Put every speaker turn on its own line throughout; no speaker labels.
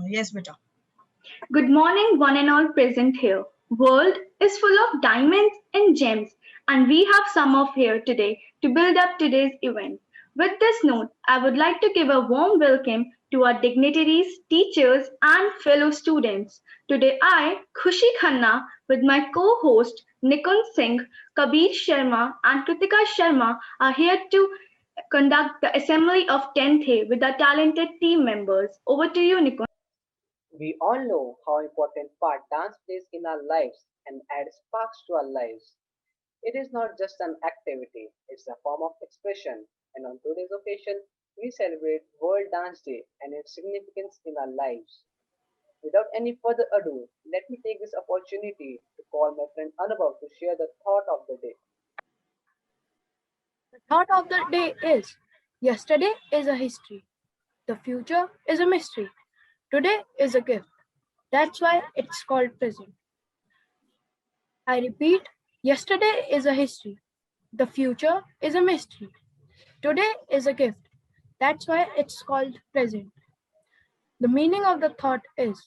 Yes, beta.
Good morning, one and all present here. World is full of diamonds and gems, and we have some of here today to build up today's event. With this note, I would like to give a warm welcome to our dignitaries, teachers, and fellow students. Today, I, Khushi Khanna, with my co-host Nikun Singh, Kabir Sharma, and Kritika Sharma, are here to conduct the assembly of 10th A with our talented team members. Over to you, Nikun.
We all know how important part dance plays in our lives and adds sparks to our lives. It is not just an activity, it's a form of expression. And on today's occasion, we celebrate World Dance Day and its significance in our lives. Without any further ado, let me take this opportunity to call my friend Anubhav to share the thought of the day.
The thought of the day is yesterday is a history, the future is a mystery, today is a gift. That's why it's called present. I repeat, yesterday is a history, the future is a mystery, today is a gift. That's why it's called present. The meaning of the thought is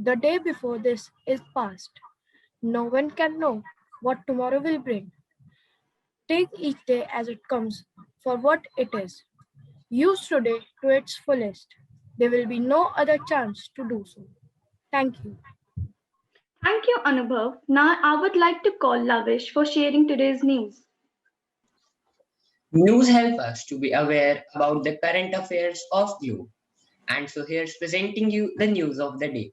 the day before this is past. No one can know what tomorrow will bring. Take each day as it comes for what it is. Use today to its fullest. There will be no other chance to do so. Thank you.
Thank you, Anubhav. Now I would like to call Lavish for sharing today's news.
News help us to be aware about the current affairs of globe. And so here's presenting you the news of the day.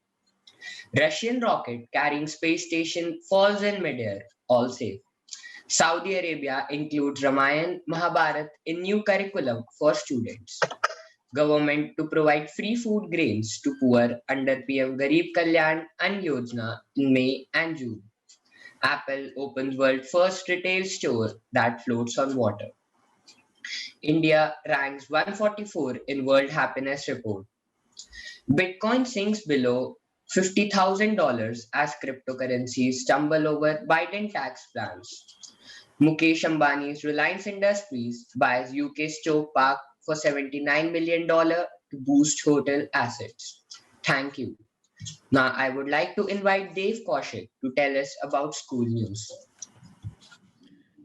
Russian rocket carrying space station falls in midair, all safe. Saudi Arabia includes Ramayan Mahabharat in new curriculum for students. Government to provide free food grains to poor under PM Garib Kalyan and Yojana in May and June. Apple opens world first retail store that floats on water. India ranks 144 in World Happiness Report. Bitcoin sinks below $50,000 as cryptocurrencies stumble over Biden tax plans. Mukesh Ambani's Reliance Industries buys UK Stoke Park for $79 million to boost hotel assets. Thank you. Now I would like to invite Dave Kaushik to tell us about school news.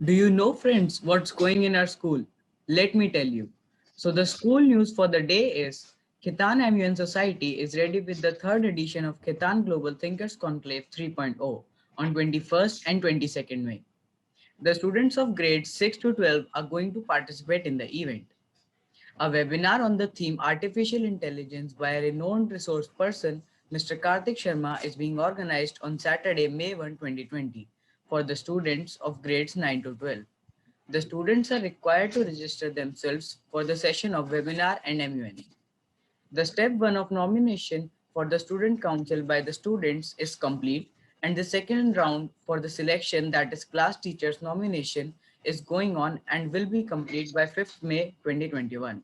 Do you know, friends, what's going in our school? Let me tell you. So the school news for the day is Khitan MUN Society is ready with the third edition of Khitan Global Thinkers Conclave 3.0 on 21st and 22nd May. The students of grades 6 to 12 are going to participate in the event. A webinar on the theme Artificial Intelligence by a renowned resource person, Mr. Karthik Sharma, is being organized on Saturday, May 1, 2020 for the students of grades 9 to 12. The students are required to register themselves for the session of webinar and MUNE. The step 1 of nomination for the student council by the students is complete, and the second round for the selection, that is class teachers nomination, is going on and will be complete by 5th May 2021.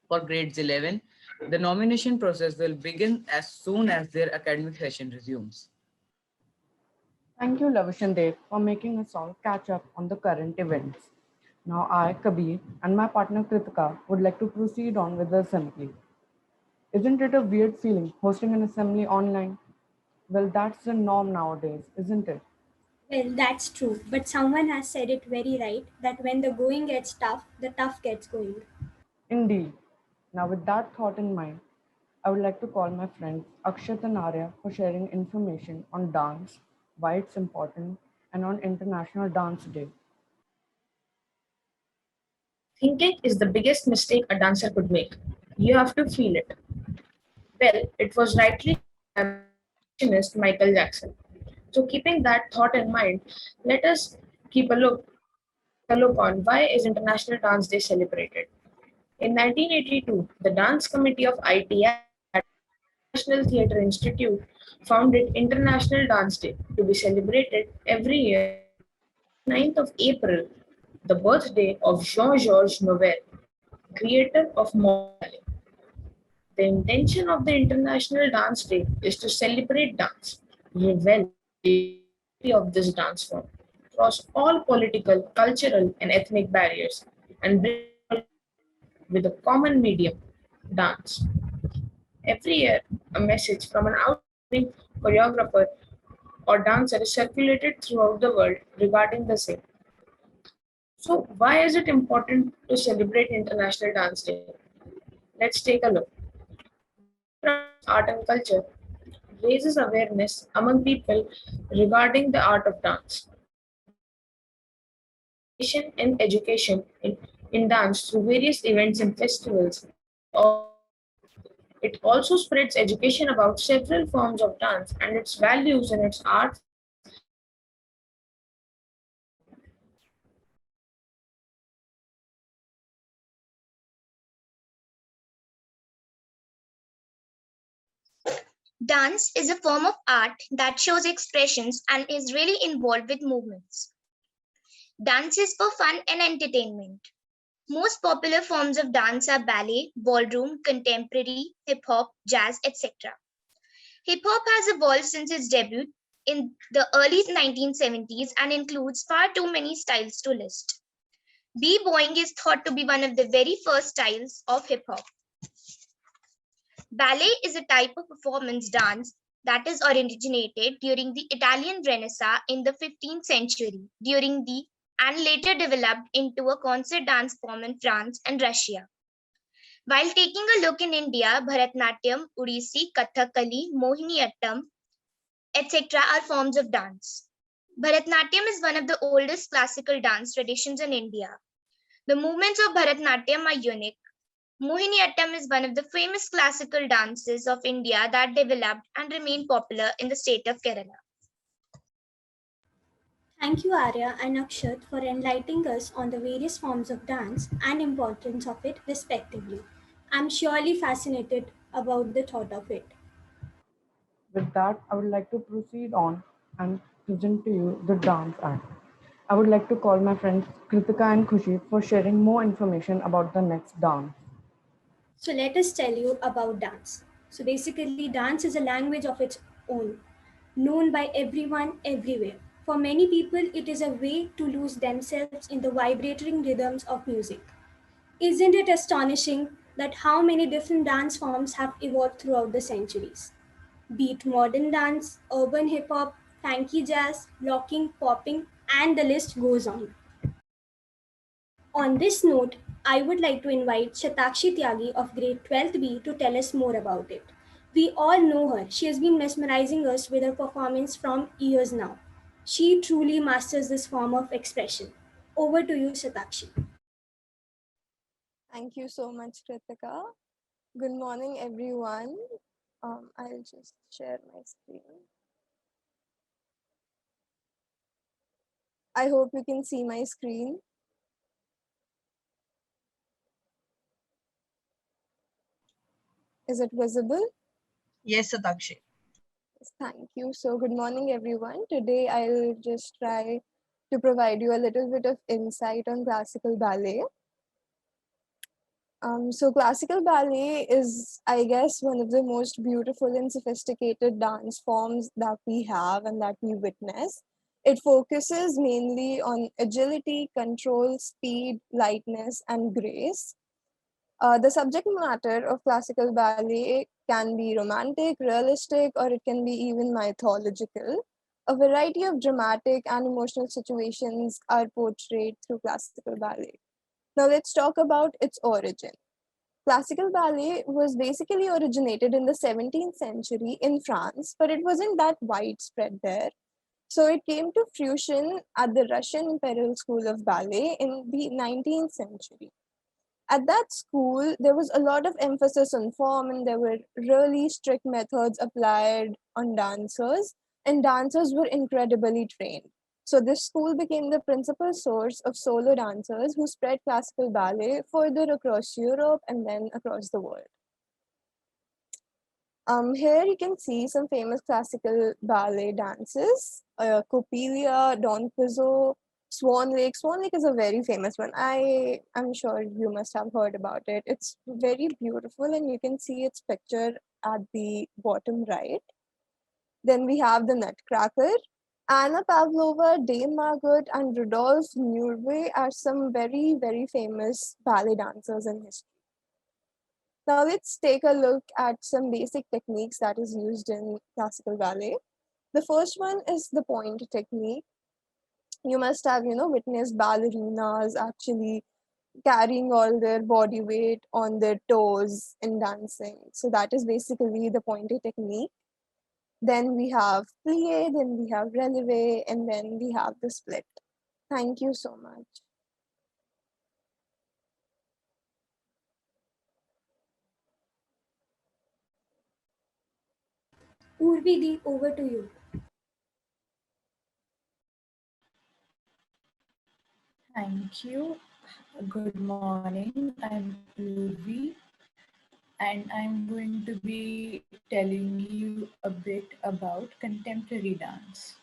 For grades 11, the nomination process will begin as soon as their academic session resumes.
Thank you, Lavish and Dev, for making us all catch up on the current events. Now I, Kabir, and my partner Kritika would like to proceed on with the assembly. Isn't it a weird feeling hosting an assembly online? Well, that's the norm nowadays, isn't it?
Well, that's true, but someone has said it very right that when the going gets tough, the tough gets going.
Indeed. Now, with that thought in mind, I would like to call my friends Akshat and Arya for sharing information on dance, why it's important, and on International Dance Day.
Thinking is the biggest mistake a dancer could make. You have to feel it. Well, it was rightly by percussionist Michael Jackson. So keeping that thought in mind, let us keep a look on why is International Dance Day celebrated. In 1982, the Dance Committee of ITI National Theatre Institute founded International Dance Day to be celebrated every year 9th of April, the birthday of Jean-Georges Novel, creator of modern ballet. The intention of the International Dance Day is to celebrate dance, revel in the of this dance form, cross all political, cultural, and ethnic barriers, and bring all with a common medium, dance. Every year, a message from an outstanding choreographer or dancer is circulated throughout the world regarding the same. So, why is it important to celebrate International Dance Day? Let's take a look. Art and culture raises awareness among people regarding the art of dance. And education in dance through various events and festivals. It also spreads education about several forms of dance and its values and its art.
Dance is a form of art that shows expressions and is really involved with movements. Dance is for fun and entertainment. Most popular forms of dance are ballet, ballroom, contemporary, hip hop, jazz, etc. Hip hop has evolved since its debut in the early 1970s and includes far too many styles to list. B-boying is thought to be one of the very first styles of hip hop. Ballet is a type of performance dance that is originated during the Italian Renaissance in the 15th century and later developed into a concert dance form in France and Russia. While taking a look in India, Bharatnatyam, Odissi, Kathakali, Mohiniyattam, etc. are forms of dance. Bharatnatyam is one of the oldest classical dance traditions in India. The movements of Bharatnatyam are unique. Mohiniyattam is one of the famous classical dances of India that developed and remained popular in the state of Kerala.
Thank you, Arya and Akshat, for enlightening us on the various forms of dance and importance of it respectively. I'm surely fascinated about the thought of it.
With that, I would like to proceed on and present to you the Dance Act. I would like to call my friends Kritika and Khushi for sharing more information about the next dance.
So let us tell you about dance. So basically, dance is a language of its own, known by everyone everywhere. For many people, it is a way to lose themselves in the vibrating rhythms of music. Isn't it astonishing that how many different dance forms have evolved throughout the centuries? Be it modern dance, urban hip hop, funky jazz, locking, popping, and the list goes on. On this note, I would like to invite Shatakshi Tyagi of grade 12th B to tell us more about it. We all know her. She has been mesmerizing us with her performance from years now. She truly masters this form of expression. Over to you, Shatakshi.
Thank you so much, Kritika. Good morning, everyone. I'll just share my screen. I hope you can see my screen. Is it visible?
Yes, Satakshi.
Thank you. So good morning, everyone. Today I'll just try to provide you a little bit of insight on classical ballet. So classical ballet is, I guess, one of the most beautiful and sophisticated dance forms that we have and that we witness. It focuses mainly on agility, control, speed, lightness, and grace. The subject matter of classical ballet can be romantic, realistic, or it can be even mythological. A variety of dramatic and emotional situations are portrayed through classical ballet. Now let's talk about its origin. Classical ballet was basically originated in the 17th century in France, but it wasn't that widespread there. So it came to fruition at the Russian Imperial School of Ballet in the 19th century. At that school, there was a lot of emphasis on form, and there were really strict methods applied on dancers, and dancers were incredibly trained. So, this school became the principal source of solo dancers who spread classical ballet further across Europe and then across the world. Here you can see some famous classical ballet dances, Coppelia, Don Pizzo, Swan Lake. Swan Lake is a very famous one. I'm sure you must have heard about it. It's very beautiful and you can see its picture at the bottom right. Then we have the Nutcracker. Anna Pavlova, Dame Margot, and Rudolph Nurve are some very, very famous ballet dancers in history. Now let's take a look at some basic techniques that is used in classical ballet. The first one is the point technique. You must have, witnessed ballerinas actually carrying all their body weight on their toes in dancing. So that is basically the pointer technique. Then we have plie, then we have releve, and then we have the split. Thank you so much.
Urvidi, over to you.
Thank you. Good morning. I'm Urvi, and I'm going to be telling you a bit about contemporary dance.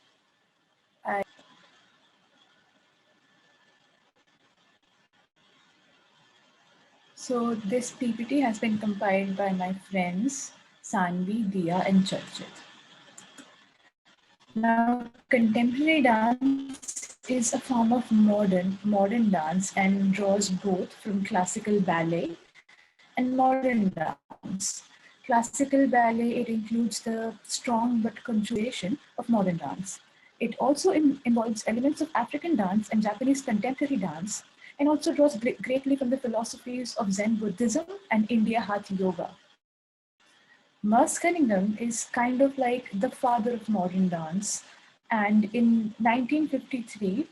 So this PPT has been compiled by my friends Sanvi, Dia, and Churchit. Now, contemporary dance is a form of modern dance and draws both from classical ballet and modern dance. Classical ballet, it includes the strong but conjuration of modern dance. It also involves elements of African dance and Japanese contemporary dance, and also draws greatly from the philosophies of Zen Buddhism and India Hatha Yoga. Merce Cunningham is kind of like the father of modern dance, and in 1953,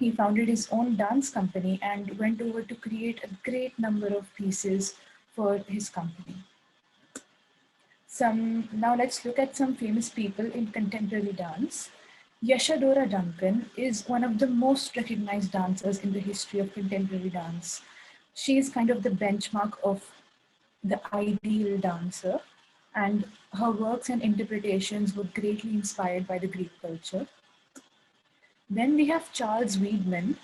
he founded his own dance company and went over to create a great number of pieces for his company. Now let's look at some famous people in contemporary dance. Yashadora Duncan is one of the most recognized dancers in the history of contemporary dance. She is kind of the benchmark of the ideal dancer, and her works and interpretations were greatly inspired by the Greek culture. Then we have Charles Wiedemann.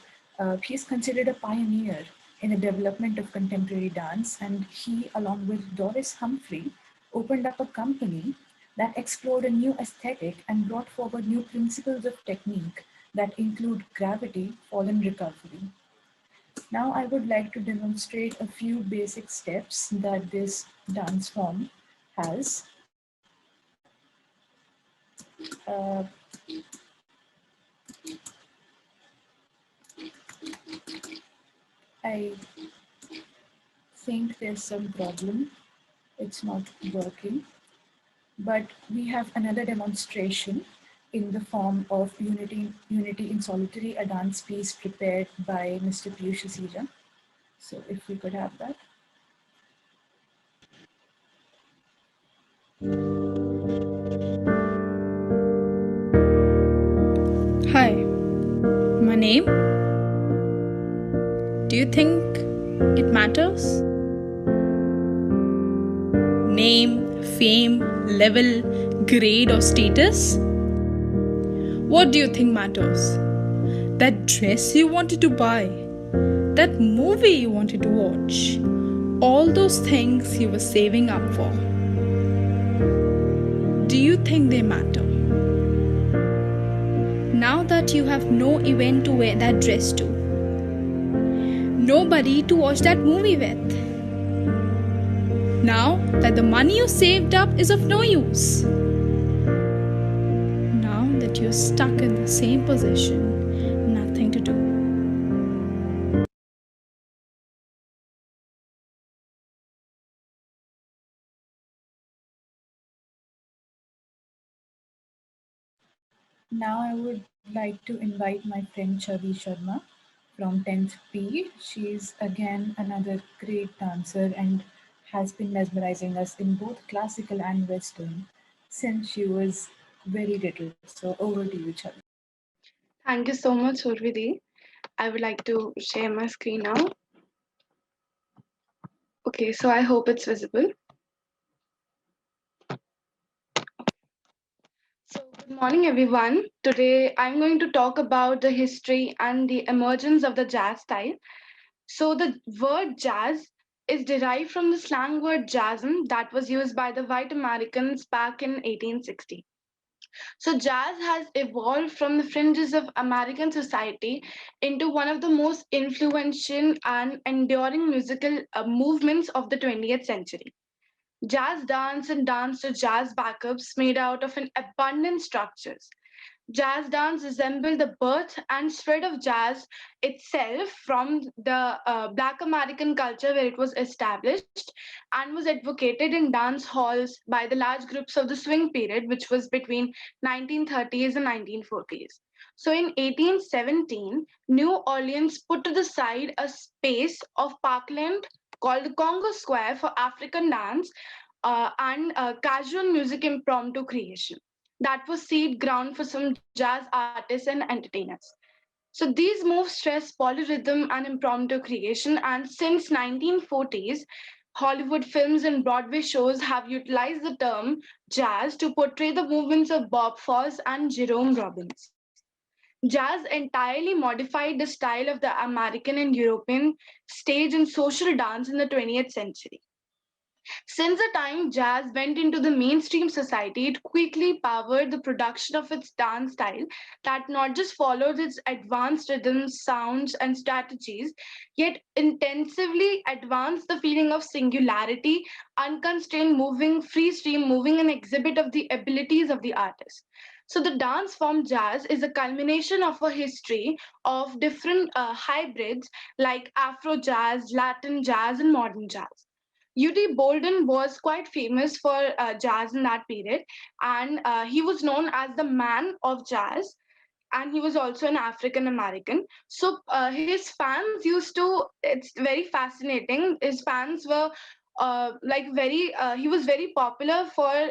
He is considered a pioneer in the development of contemporary dance, and he, along with Doris Humphrey, opened up a company that explored a new aesthetic and brought forward new principles of technique that include gravity, fall, and recovery. Now I would like to demonstrate a few basic steps that this dance form has. I think there's some problem. It's not working. But we have another demonstration in the form of Unity in Solitary, a dance piece prepared by Mr. Piyush Asija. So if we could have that.
Hi, my name? Do you think it matters? Name, fame, level, grade, or status? What do you think matters? That dress you wanted to buy? That movie you wanted to watch? All those things you were saving up for. Do you think they matter? Now that you have no event to wear that dress to, nobody to watch that movie with, now that the money you saved up is of no use, now that you're stuck in the same position, nothing to do.
Now I would like to invite my friend Chavi Sharma from 10th P. She's again another great dancer and has been mesmerizing us in both classical and Western since she was very little. So over to you, Chavi.
Thank you so much, Urvidi. I would like to share my screen now. Okay, so I hope it's visible. So, good morning, everyone. Today, I'm going to talk about the history and the emergence of the jazz style. So, the word jazz is derived from the slang word jazzm that was used by the white Americans back in 1860.
So jazz has evolved from the fringes of American society into one of the most influential and enduring musical movements of the 20th century. Jazz dance and dance to jazz backups made out of an abundant structures. Jazz dance resembled the birth and spread of jazz itself from the Black American culture where it was established and was advocated in dance halls by the large groups of the swing period, which was between 1930s and 1940s. So in 1817, New Orleans put to the side a space of parkland called the Congo Square for African dance and casual music impromptu creation that was seed ground for some jazz artists and entertainers. So these moves stress polyrhythm and impromptu creation, and since 1940s, Hollywood films and Broadway shows have utilized the term jazz to portray the movements of Bob Fosse and Jerome Robbins. Jazz entirely modified the style of the American and European stage and social dance in the 20th century. Since the time jazz went into the mainstream society, it quickly powered the production of its dance style that not just followed its advanced rhythms, sounds, and strategies, yet intensively advanced the feeling of singularity, unconstrained moving, free stream moving, and exhibit of the abilities of the artist. So the dance form jazz is a culmination of a history of different hybrids like Afro jazz, Latin jazz, and modern jazz. U.D. Bolden was quite famous for jazz in that period, and he was known as the man of jazz, and he was also an African American. So his fans used to, it's very fascinating. His fans were he was very popular for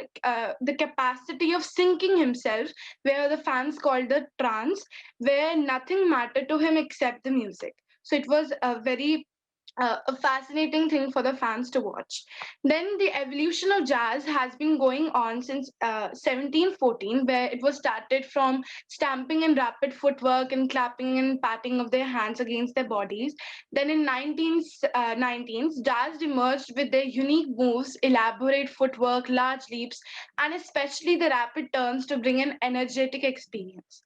the capacity of syncing himself, where the fans called the trance, where nothing mattered to him except the music. So it was a fascinating thing for the fans to watch. Then the evolution of jazz has been going on since 1714, where it was started from stamping and rapid footwork and clapping and patting of their hands against their bodies. Then in 1919s, jazz emerged with their unique moves, elaborate footwork, large leaps, and especially the rapid turns to bring an energetic experience.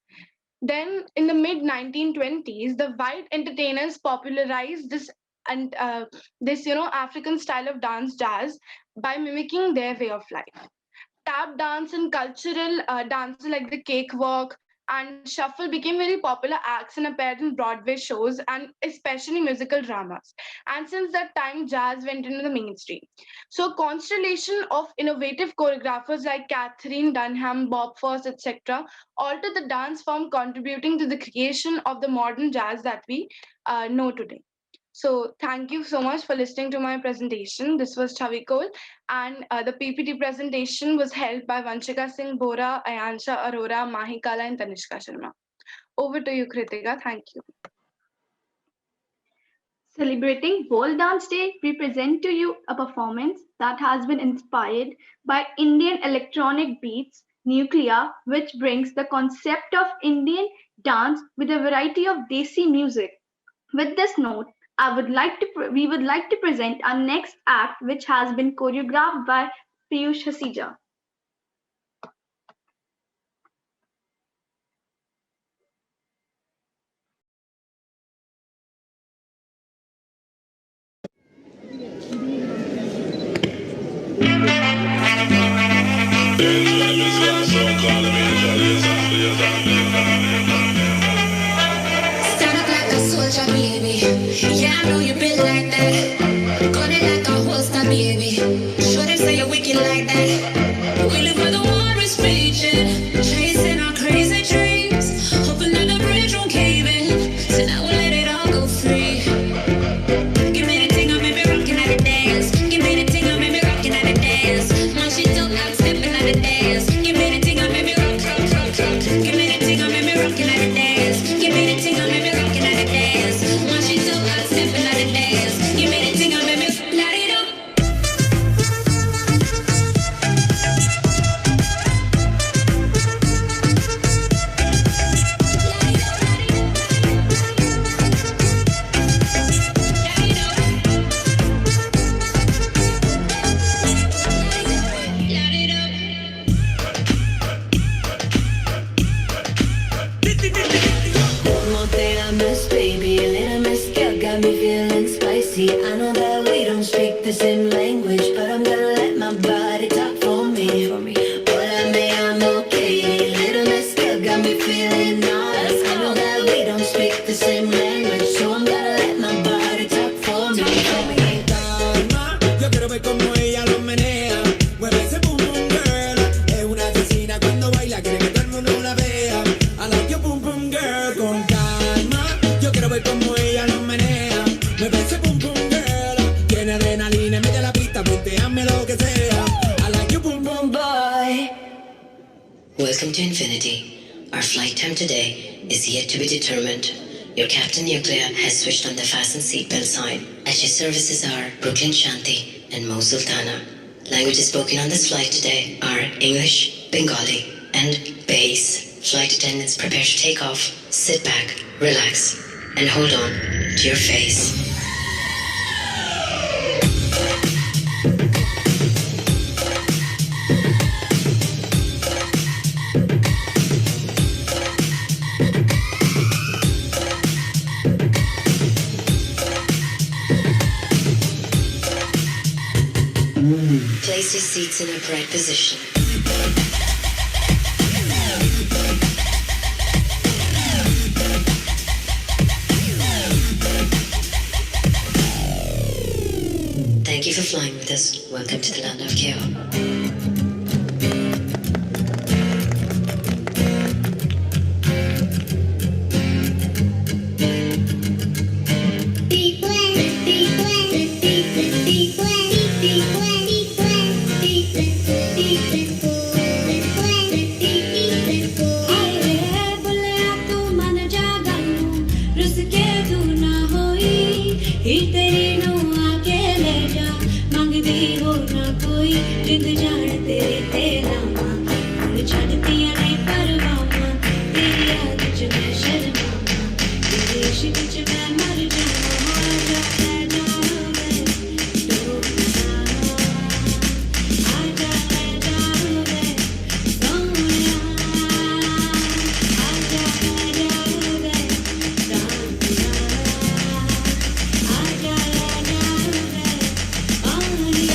Then in the mid 1920s, the white entertainers popularized this African style of dance jazz by mimicking their way of life. Tap dance and cultural dances like the cakewalk and shuffle became very popular acts and appeared in Broadway shows and especially musical dramas. And since that time, jazz went into the mainstream. So, a constellation of innovative choreographers like Catherine Dunham, Bob Fosse, etc., altered the dance form, contributing to the creation of the modern jazz that we know today. So thank you so much for listening to my presentation. This was Chavikol, and the PPT presentation was held by Vanshika Singh Bora, Ayansha Arora, Mahikala, and Tanishka Sharma. Over to you, Kritika. Thank you.
Celebrating World Dance Day, we present to you a performance that has been inspired by Indian electronic beats, Nuclear, which brings the concept of Indian dance with a variety of Desi music. With this note, we would like to present our next act, which has been choreographed by Piyush Hasija.
Stand up like a soldier, baby. Yeah, I know you been like that. Gun it like a holster, baby. Show them say you're wicked like that. We live where the war is raging, chasing our crazy dreams, hoping that the bridge won't cave in. So now we'll let it all go free. Give me the thing, I make me rockin' at the dance. Give me the thing, I make me rockin' at the dance. My shit don't out stepping at the dance. Give me the thing, I make me rock, rock, rock, rock. Give me the thing, I make me rockin' at the dance. Give me the thing, I make me rockin' at the dance. My shit the same language, but I'm gonna let my body talk for me. Hola, me, I'm okay. Little mess still got me feeling nice. I know that we don't speak the same language, so I'm gonna let my body talk for me.
Calma, yo quiero ver cómo ella lo menea. Mueve ese boom boom girl. Es una asesina cuando baila, quiere que todo el mundo la vea. I like your boom boom girl. Con calma, yo quiero ver cómo ella lo menea. Mueve ese boom boom girl. Tiene adrenalina en medio de la pista, punteame lo que sea. I like your boom boom boy.
Welcome to Infinity. Our flight time today is yet to be determined. Your Captain Nuclear has switched on the fasten seatbelt sign. As your services are Brooklyn Shanti and Mo Sultana. Languages spoken on this flight today are English, Bengali, and Bass. Flight attendants prepare to take off. Sit back, relax, and hold on to your face. Place your seats in upright position. Thank you for flying with us. Welcome to the land of Keo.
जिद जान तेरे तेरा मां छड़तियां नहीं परवामा तेरी याद च मैं शर्मामा तेरे इश्क च मैं मर जावां हो जा वे डोबना आ जा वे सोनिया आ जा वे रांझा आ जा वे ओनिया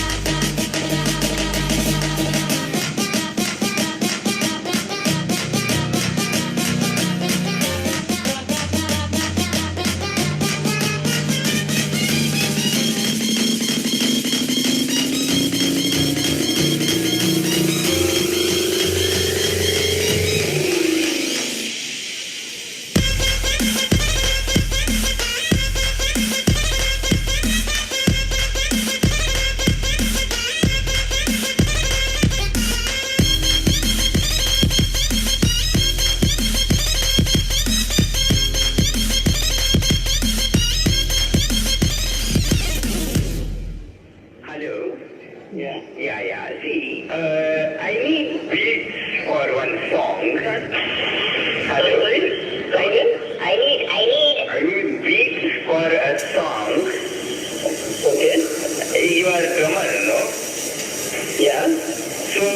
See, I need beats for one song. Hello? I need beats for a song. Okay. You are a drummer, no? Yeah. So,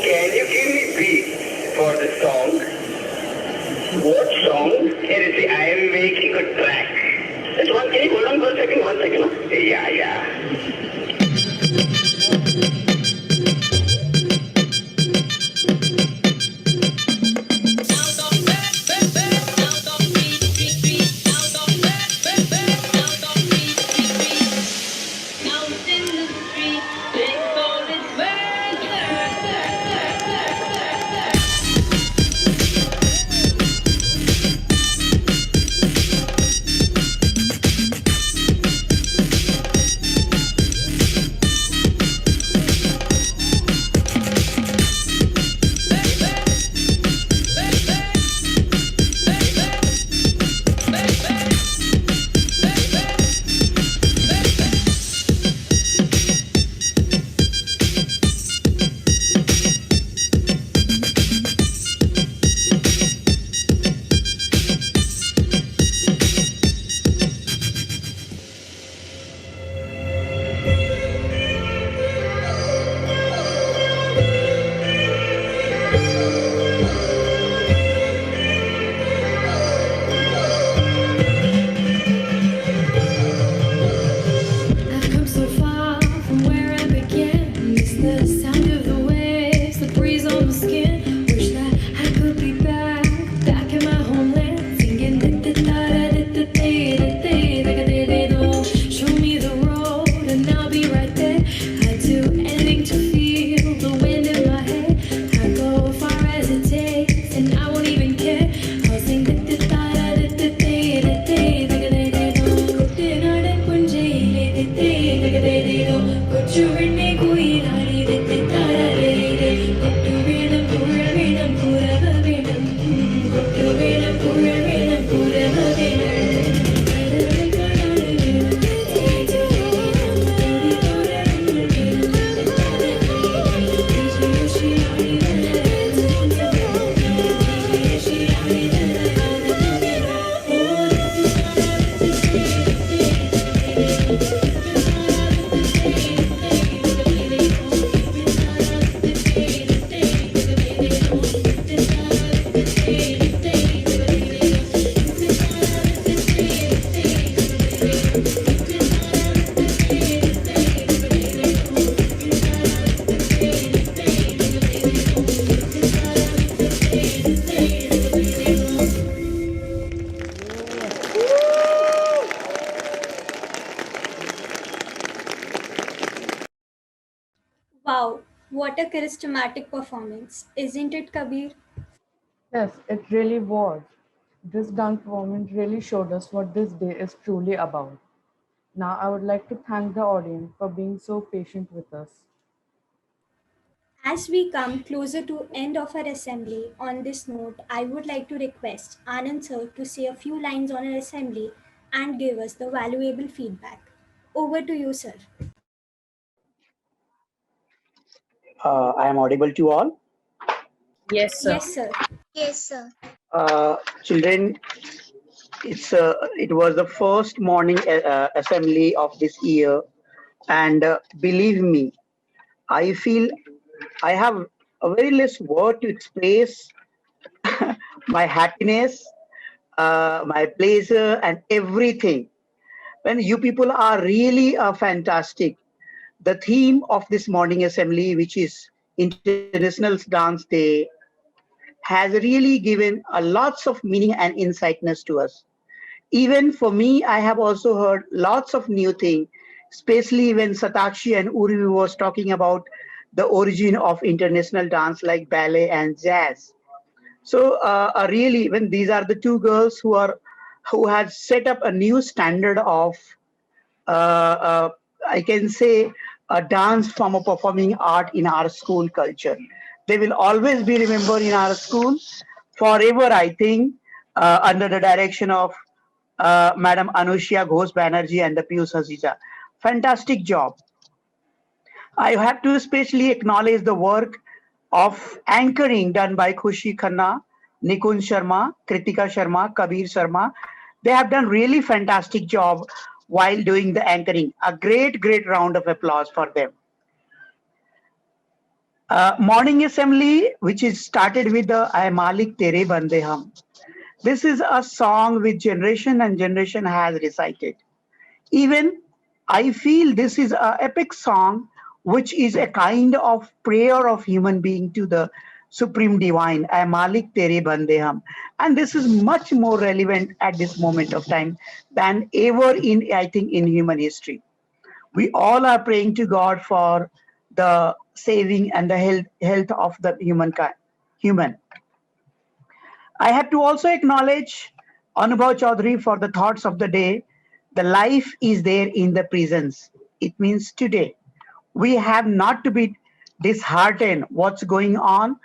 can you give me beats for the song? What song? Here, see, I am making a track. Can you hold on for a second? 1 second. Huh? Yeah.
What a charismatic performance, isn't it, Kabir?
Yes, it really was. This dance performance really showed us what this day is truly about. Now, I would like to thank the audience for being so patient with us.
As we come closer to end of our assembly, on this note, I would like to request Anand sir to say a few lines on our assembly and give us the valuable feedback. Over to you, sir.
I am audible to all.
Yes, sir.
Yes, sir.
Yes, sir.
Children, it was the first morning assembly of this year, and believe me, I feel I have a very less word to express my happiness, my pleasure, and everything. When you people are really fantastic. The theme of this morning assembly, which is International Dance Day, has really given a lots of meaning and insightness to us. Even for me, I have also heard lots of new things, especially when Satakshi and Urvi was talking about the origin of international dance like ballet and jazz. So really, when these are the two girls who had set up a new standard of I can say a dance form of performing art in our school culture. They will always be remembered in our school forever, I think, under the direction of Madam Anushya Ghosh Banerjee and the Piyush Hasija. Fantastic job. I have to especially acknowledge the work of anchoring done by Khushi Khanna, Nikun Sharma, Kritika Sharma, Kabir Sharma. They have done really fantastic job while doing the anchoring. A great round of applause for them. Morning assembly, which is started with the Ay Malik Tere Bande Hum. This is a song which generation and generation has recited. Even I feel this is an epic song, which is a kind of prayer of human being to the Supreme Divine, Ay Malik Tere Bande Hum. And this is much more relevant at this moment of time than ever in, I think, in human history. We all are praying to God for the saving and the health of the human. I have to also acknowledge Anubhav Chaudhary for the thoughts of the day. The life is there in the presence. It means today. We have not to be disheartened what's going on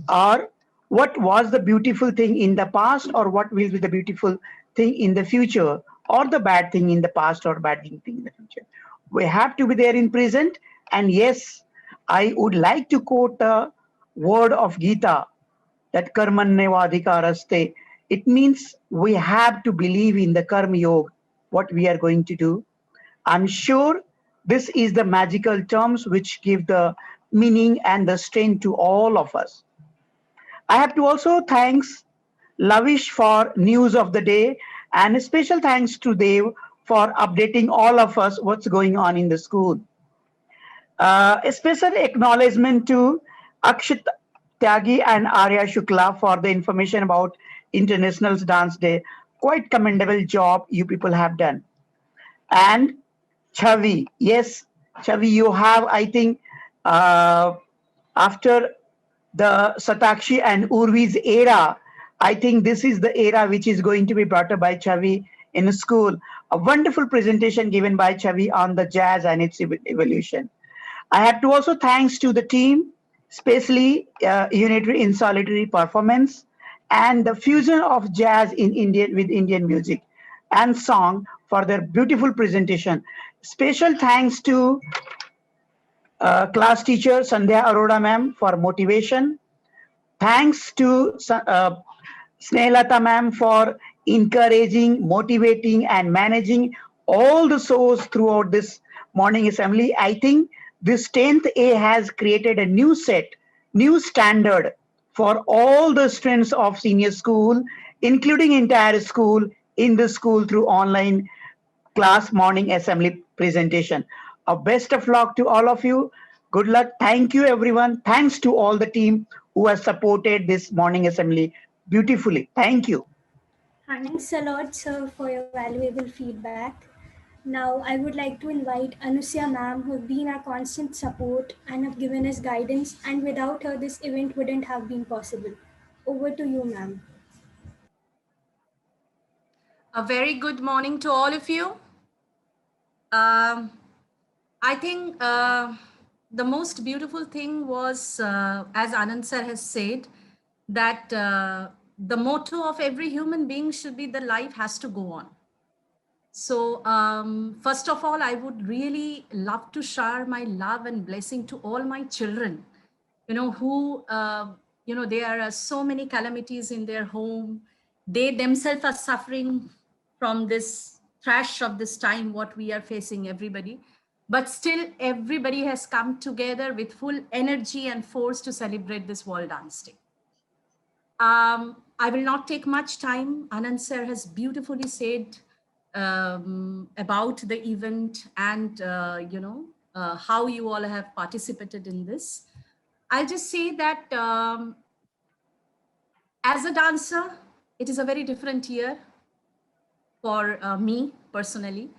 or what was the beautiful thing in the past or what will be the beautiful thing in the future or the bad thing in the past or bad thing in the future. We have to be there in present. And yes, I would like to quote a word of Gita that karmanneva adhikaraste. It means we have to believe in the karma yoga, what we are going to do. I'm sure this is the magical terms which give the meaning and the strength to all of us. I have to also thanks Lavish for news of the day and a special thanks to Dev for updating all of us what's going on in the school. A special acknowledgement to Akshit Tyagi and Arya Shukla for the information about International Dance Day. Quite commendable job you people have done. And Chavi, yes, Chavi, you have, I think, after the Satakshi and Urvi's era, I think this is the era which is going to be brought up by Chavi in school. A wonderful presentation given by Chavi on the jazz and its evolution. I have to also thanks to the team, especially Unitary in Solitary performance and the fusion of jazz in Indian with Indian music and song for their beautiful presentation. Special thanks to class teacher Sandhya Arora ma'am for motivation. Thanks to Snehlata ma'am for encouraging, motivating and managing all the shows throughout this morning assembly. I think this 10th A has created a new standard for all the students of senior school, including entire school, in the school through online class morning assembly presentation. A best of luck to all of you. Good luck. Thank you, everyone. Thanks to all the team who has supported this morning assembly beautifully. Thank you.
Thanks a lot, sir, for your valuable feedback. Now, I would like to invite Anusya ma'am, who have been our constant support and have given us guidance, and without her, this event wouldn't have been possible. Over to you, ma'am.
A very good morning to all of you. Um, I think the most beautiful thing was, as Anand sir has said, that the motto of every human being should be the life has to go on. So first of all, I would really love to share my love and blessing to all my children, who, there are so many calamities in their home. They themselves are suffering from this crash of this time, what we are facing, everybody. But still, everybody has come together with full energy and force to celebrate this World Dance Day. I will not take much time. Anand sir has beautifully said about the event and, how you all have participated in this. I'll just say that as a dancer, it is a very different year for me personally,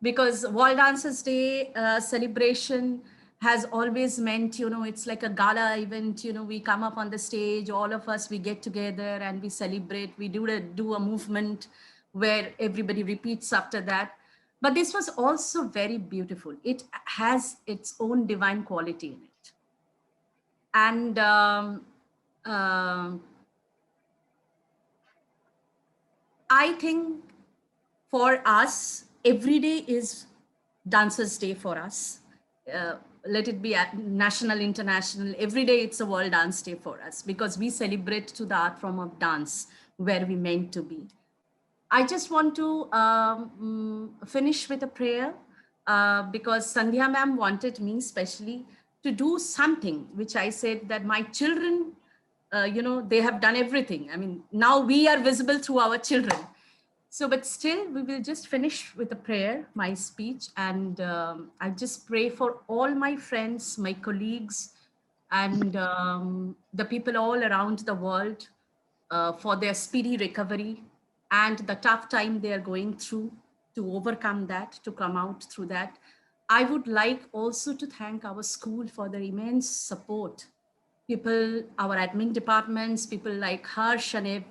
because World Dancers Day celebration has always meant, it's like a gala event, we come up on the stage, all of us, we get together and we celebrate, we do a movement where everybody repeats after that. But this was also very beautiful. It has its own divine quality in it. And I think for us, every day is Dancers Day for us. Let it be national, international, every day it's a World Dance Day for us, because we celebrate to the art form of dance where we meant to be. I just want to finish with a prayer because Sandhya ma'am wanted me specially to do something, which I said that my children, they have done everything. I mean, now we are visible through our children. So, but still, we will just finish with a prayer, my speech, and I just pray for all my friends, my colleagues, and the people all around the world for their speedy recovery and the tough time they are going through, to overcome that, to come out through that. I would like also to thank our school for their immense support. People, our admin departments, people like Harsh and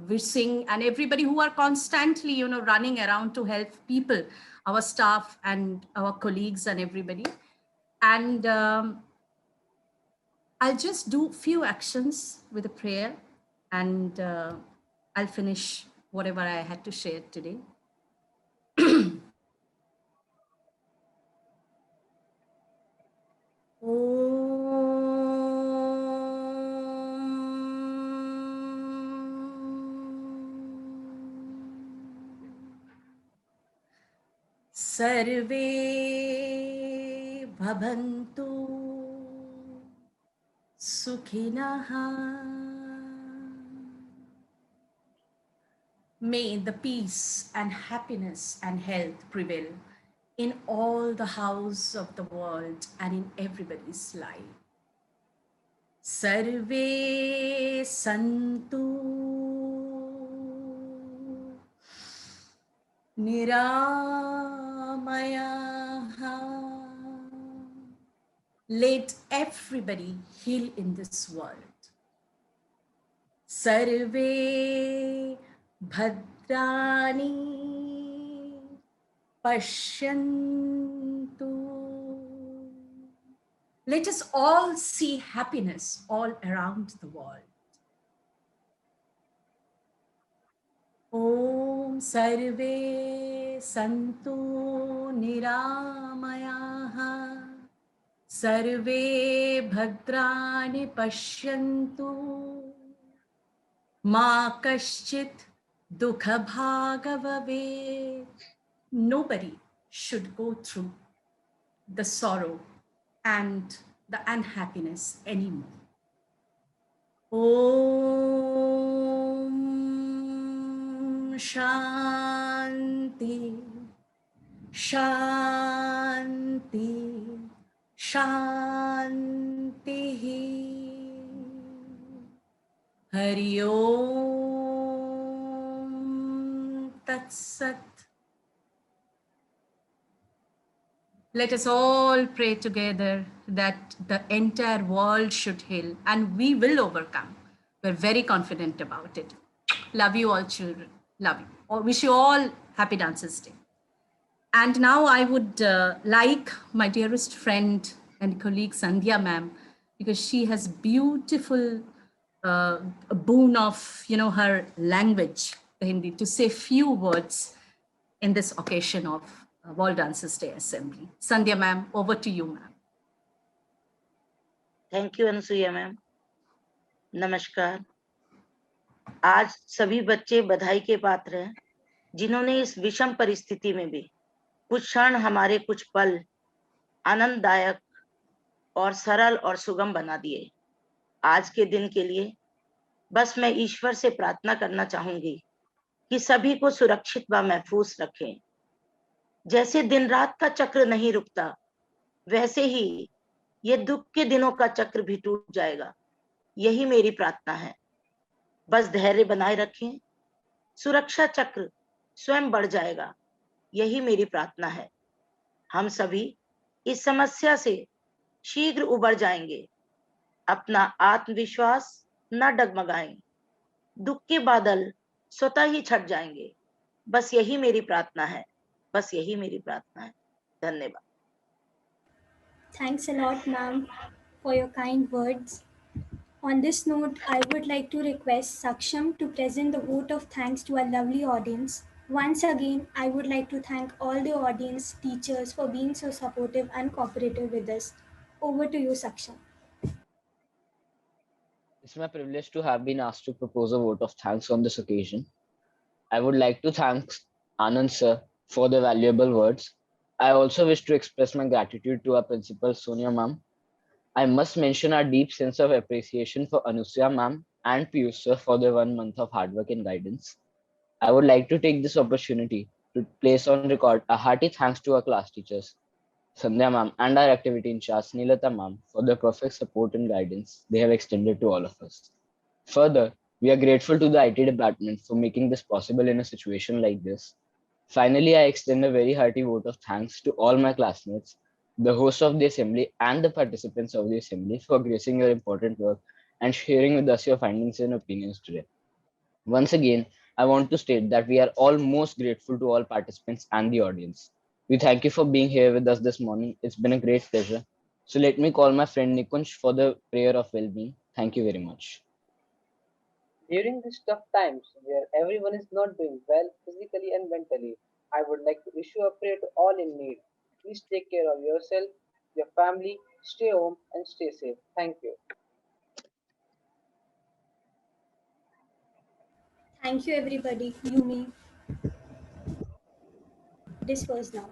Vising and everybody who are constantly, running around to help people, our staff and our colleagues and everybody. And I'll just do few actions with a prayer, and I'll finish whatever I had to share today. Sarve bhavantu sukhinaha. May the peace and happiness and health prevail in all the houses of the world and in everybody's life. Sarve santu niramayaha. Let everybody heal in this world. Sarve bhadrani pashyantu. Let us all see happiness all around the world. Om sarve santu niramayaha. Sarve bhadrani pashyantu. Ma kaschit dukha bhagavave. Nobody should go through the sorrow and the unhappiness anymore. Om Shanti, Shanti, Shanti. Hari Om Tat Sat. Let us all pray together that the entire world should heal and we will overcome. We're very confident about it. Love you all, children. Love you. Wish you all happy Dancers Day. And now I would like my dearest friend and colleague Sandhya ma'am, because she has beautiful boon of her language, the Hindi, to say few words in this occasion of World Dancers Day Assembly. Sandhya ma'am, over to you, ma'am.
Thank you Anusuiya ma'am. नमस्कार। आज सभी बच्चे बधाई के पात्र हैं जिन्होंने इस विषम परिस्थिति में भी कुछ क्षण हमारे कुछ पल आनंददायक और सरल और सुगम बना दिए। आज के दिन के लिए बस मैं ईश्वर से प्रार्थना करना चाहूंगी कि सभी को सुरक्षित व महफूज रखें। जैसे दिन रात का चक्र नहीं रुकता, वैसे ही ये दुख के दिनों का चक्र भी टूट जाएगा। यही मेरी प्रार्थना है। बस धैर्य बनाए रखें, सुरक्षा चक्र स्वयं बढ़ जाएगा। यही मेरी प्रार्थना है। हम सभी इस समस्या से शीघ्र उबर जाएंगे। अपना आत्मविश्वास न डगमगाएं। दुख के बादल स्वतः ही छट जाएंगे। बस यही मेरी प्रार्थना है। बस यही मेरी प्रार्थना है। धन्यवाद।
Thanks a lot, ma'am, for your kind words. On this note, I would like to request Saksham to present the vote of thanks to our lovely audience. Once again, I would like to thank all the audience teachers for being so supportive and cooperative with us. Over to you, Saksham.
It's my privilege to have been asked to propose a vote of thanks on this occasion. I would like to thank Anand sir for the valuable words. I also wish to express my gratitude to our principal Sonia ma'am. I must mention our deep sense of appreciation for Anusuya ma'am and Piyush sir for their 1 month of hard work and guidance. I would like to take this opportunity to place on record a hearty thanks to our class teachers, Sandhya ma'am and our activity in charge, Nilata ma'am, for the perfect support and guidance they have extended to all of us. Further, we are grateful to the IT department for making this possible in a situation like this. Finally, I extend a very hearty vote of thanks to all my classmates, the hosts of the assembly, and the participants of the assembly for gracing your important work and sharing with us your findings and opinions today. Once again, I want to state that we are all most grateful to all participants and the audience. We thank you for being here with us this morning. It's been a great pleasure. So let me call my friend Nikunj for the prayer of well-being. Thank you very much.
During these tough times where everyone is not doing well physically and mentally, I would like to issue a prayer to all in need. Please take care of yourself, your family, stay home and stay safe. Thank you.
Thank you, everybody. Yumi. This was now.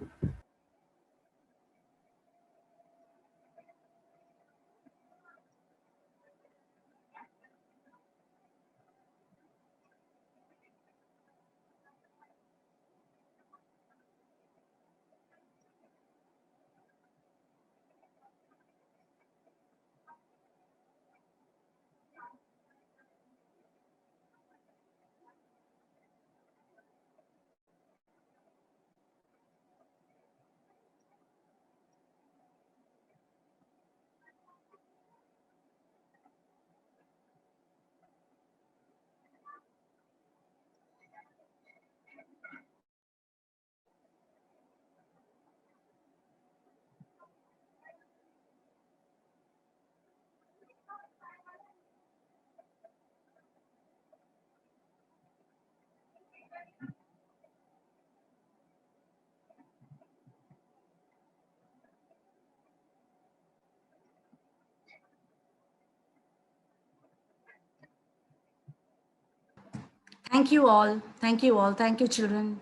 Thank you all. Thank you all. Thank you, children.